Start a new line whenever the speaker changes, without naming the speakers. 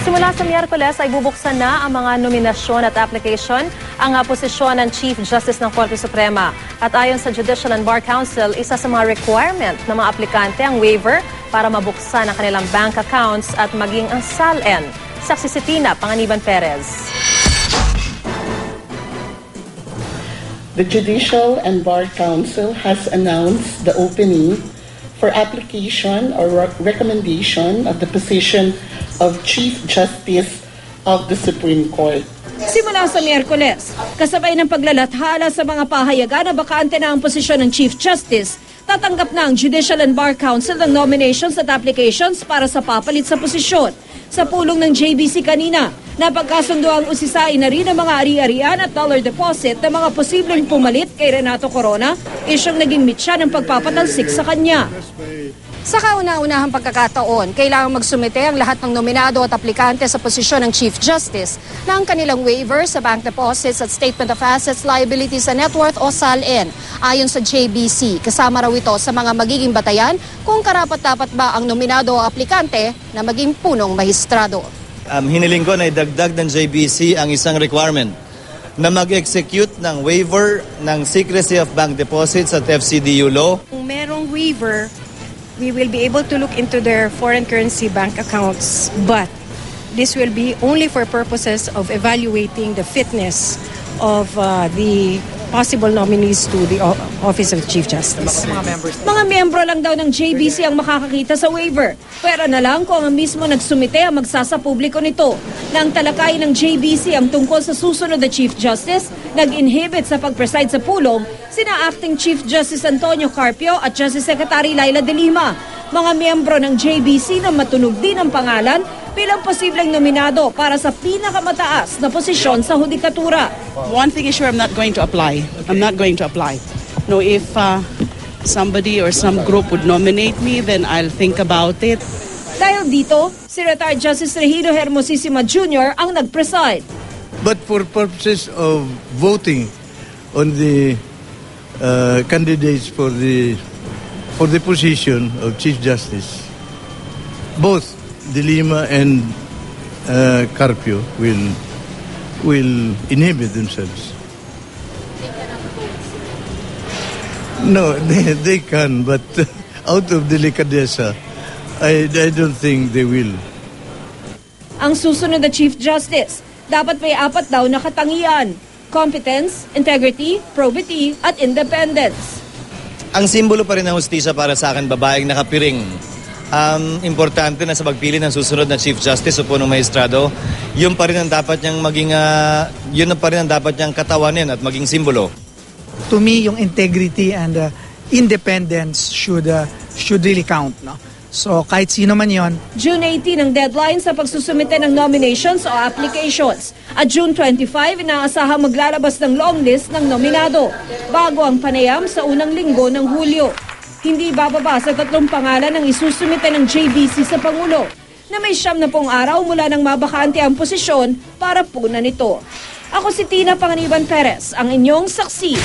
Simula sa Miyerkules ay bubuksan na ang mga nominasyon at application ang posisyon ng Chief Justice ng Korte Suprema. At ayon sa Judicial and Bar Council, isa sa mga requirement ng mga aplikante ang waiver para mabuksan ang kanilang bank accounts at maging ang SALN. Saksi si Tina Panganiban Perez.
The Judicial and Bar Council has announced the opening for application or recommendation of the position of Chief Justice of the Supreme Court.
Simula sa Miyerkules, kasabay ng paglalathala sa mga pahayagan na bakante na ang posisyon ng Chief Justice, tatanggap na ang Judicial and Bar Council ng nominations at applications para sa papalit sa posisyon. Sa pulong ng JBC kanina, napagkasundo ang usisain na rin ang mga ari-arian at dollar deposit na mga posibleng pumalit kay Renato Corona, isyong naging mitya ng pagpapatalsik sa kanya. Sa kauna-unahang pagkakataon, kailangang magsumite ang lahat ng nominado at aplikante sa posisyon ng Chief Justice ng kanilang waiver sa bank deposits at Statement of Assets, Liabilities and Net Worth o SALN. Ayon sa JBC, kasama raw ito sa mga magiging batayan kung karapat-dapat ba ang nominado o aplikante na maging punong mahistrado.
Hiniling ko na idagdag ng JBC ang isang requirement na mag-execute ng waiver ng secrecy of bank deposits at FCDU law.
Kung merong waiver, we will be able to look into their foreign currency bank accounts, but this will be only for purposes of evaluating the fitness of the possible nominees to the Office of Chief Justice.
Mga miyembro lang daw ng JBC ang makakakita sa waiver. Pero na lang kung ang mismo nagsumite ang magsasapubliko nito. Nang talakay ng JBC ang tungkol sa susunod na Chief Justice, nag-inhibit sa pag-preside sa pulong sina Acting Chief Justice Antonio Carpio at Justice Secretary Laila De Lima. Mga miyembro ng JBC na matunog din ang pangalan bilang posibleng nominado para sa pinakamataas na posisyon sa hudikatura.
One thing is sure, I'm not going to apply. No, if somebody or some group would nominate me, then I'll think about it.
Dahil dito, si retired Justice Regino Hermosissima Jr. ang nag-preside.
But for purposes of voting on the candidates for the position of Chief Justice, both De Lima and Carpio will inhibit themselves. No, they can, but out of delicadeza, I don't think they will.
Ang susunod na Chief Justice, dapat may 4 daw na katangian: competence, integrity, probity, at independence.
Ang simbolo pa rin ng hustisya para sa akin, babaeng nakapiring. Importante na sa pagpili ng susunod na Chief Justice o punong maestrado, yun pa rin ang dapat niyang maging, yun pa rin ang dapat niyang katawanin at maging simbolo.
To me, yung integrity and independence should really count, no? So kahit sino man yon.
June 18 ang deadline sa pagsusumite ng nominations o applications. At June 25, inaasahang maglalabas ng long list ng nominado bago ang panayam sa unang linggo ng Hulyo. Hindi bababa sa 3 pangalan ang isusumite ng JBC sa Pangulo na may 70 araw mula nang mabakante ang posisyon para punan ito. Ako si Tina Panganiban Perez, ang inyong saksi.